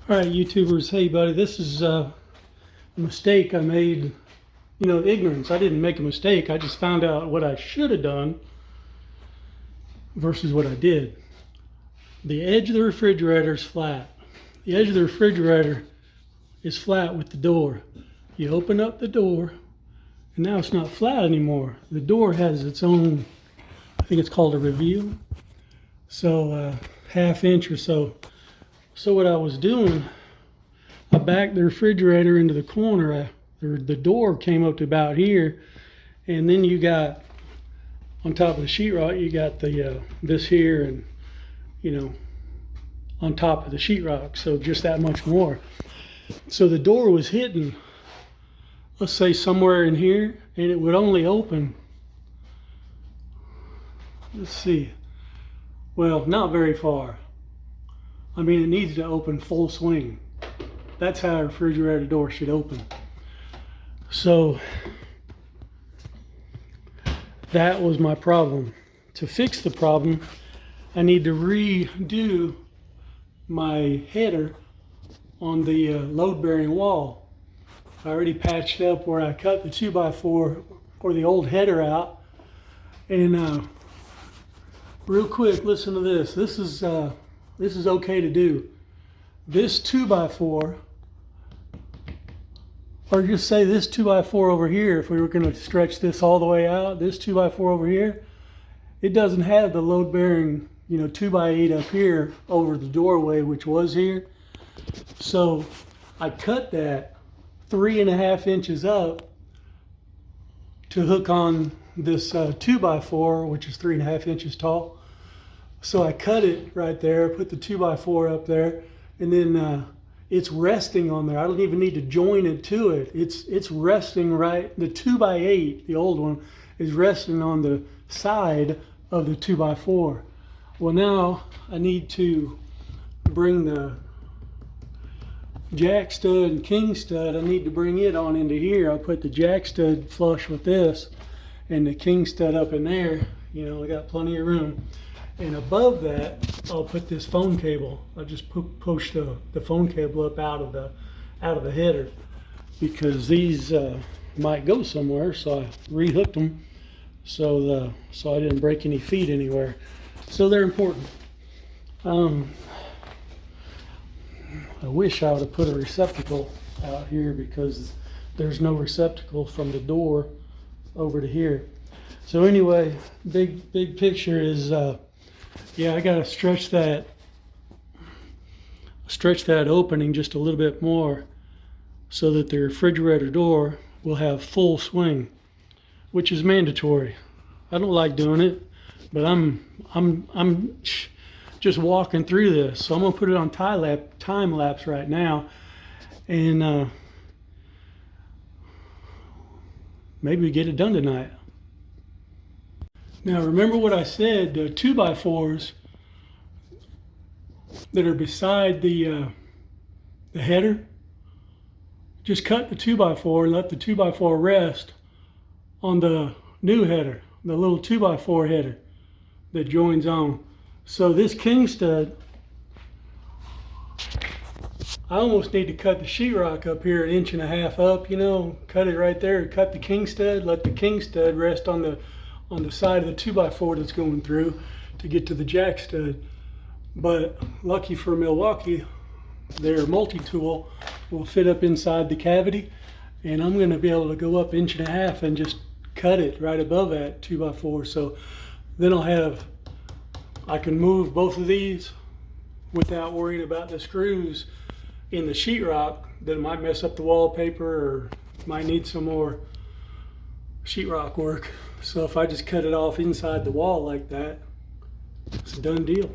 All right, YouTubers, hey buddy, this is a mistake I made. Ignorance. I didn't make a mistake. I just found out what I should have done versus what I did. The edge of the refrigerator is flat. The edge of the refrigerator is flat with the door. You open up the door, and now it's not flat anymore. The door has its own, I think it's called a reveal. So half inch or so. So what I was doing, I backed the refrigerator into the corner. The door came up to about here, and then you got on top of the sheetrock, you got the this here, and on top of the sheetrock, so just that much more. So the door was hitting, let's say somewhere in here, and it would only open. Let's see. Well, not very far. I mean, it needs to open full swing. That's how a refrigerator door should open. So that was my problem. To fix the problem, I need to redo my header on the load-bearing wall. I already patched up where I cut the 2x4 or the old header out. And real quick, listen to this. This is okay to do. This 2x4, or just say this 2x4 over here, if we were going to stretch this all the way out, this 2x4 over here, it doesn't have the load-bearing, 2x8 up here over the doorway, which was here. So I cut that 3.5 inches up to hook on this 2x4, which is 3.5 inches tall. So I cut it right there, put the 2x4 up there, and then it's resting on there. I don't even need to join it to it. It's resting right. The 2x8, the old one, is resting on the side of the 2x4. Well, now I need to bring the jack stud and king stud. I need to bring it on into here. I'll put the jack stud flush with this and the king stud up in there. I got plenty of room. And above that, I'll put this phone cable. I'll just push the phone cable up out of the header, because these might go somewhere. So I rehooked them so I didn't break any feet anywhere. So they're important. I wish I would have put a receptacle out here, because there's no receptacle from the door over to here. So anyway, big picture is. Yeah, I got to stretch that opening just a little bit more so that the refrigerator door will have full swing, which is mandatory. I don't like doing it, but I'm just walking through this. So I'm gonna put it on time lapse right now, and maybe we get it done tonight. Now remember what I said, the 2x4s that are beside the header, just cut the 2x4 and let the 2x4 rest on the new header, the little 2x4 header that joins on. So this king stud, I almost need to cut the sheetrock up here 1.5 inches up, cut it right there, cut the king stud, let the king stud rest on the side of the 2x4 that's going through to get to the jack stud. But lucky for Milwaukee, their multi-tool will fit up inside the cavity, and I'm going to be able to go up 1.5 inches and just cut it right above that 2x4. So then I can move both of these without worrying about the screws in the sheetrock that might mess up the wallpaper or might need some more sheetrock work. So if I just cut it off inside the wall like that, it's a done deal.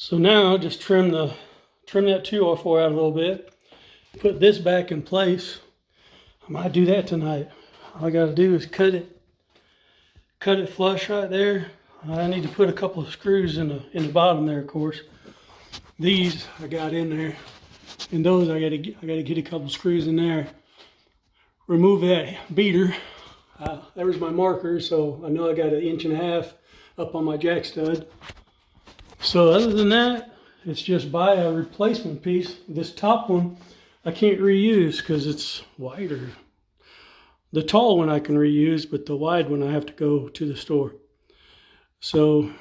So now just trim that 2x4 out a little bit. Put this back in place. I might do that tonight. All I gotta do is cut it flush right there. I need to put a couple of screws in the bottom there, of course. These I got in there, and those I gotta get a couple of screws in there. Remove that beater. There was my marker, so I know I got 1.5 inches up on my jack stud. So other than that, it's just buy a replacement piece. This top one I can't reuse because it's wider. The tall one I can reuse, but the wide one I have to go to the store. So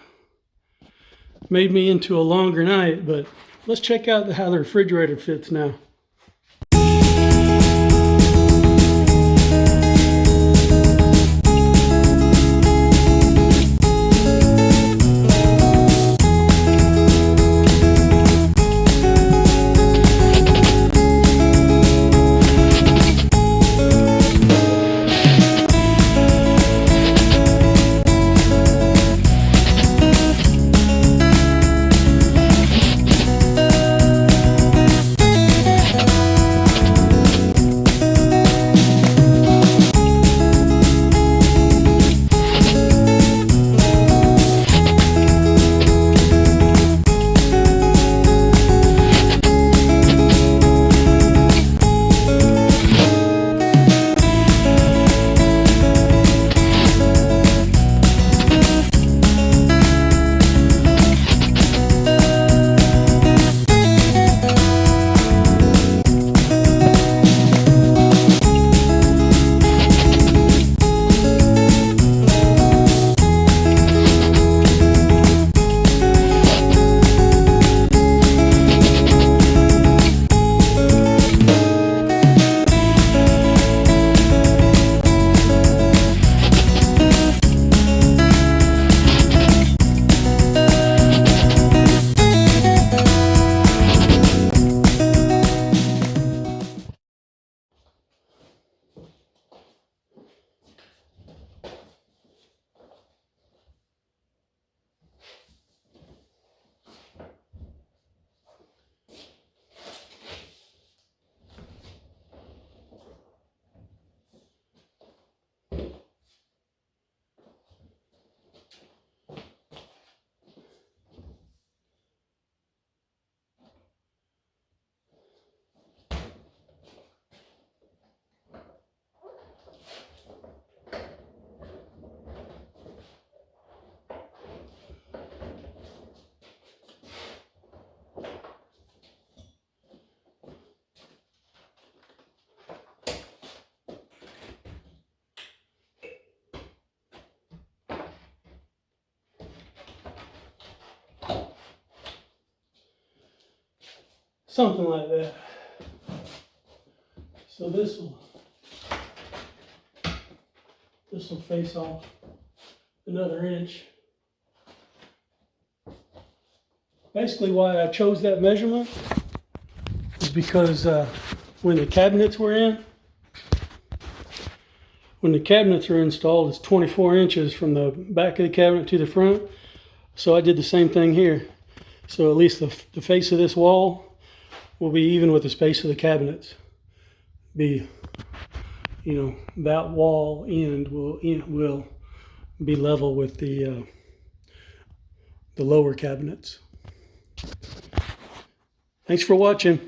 made me into a longer night, but let's check out how the refrigerator fits now. something like that. So this will face off another inch. Basically why I chose that measurement is because when the cabinets were installed, it's 24 inches from the back of the cabinet to the front. So I did the same thing here. So at least the face of this wall will be even with the space of the cabinets. Be, you know, that wall end will be level with the lower cabinets. Thanks for watching.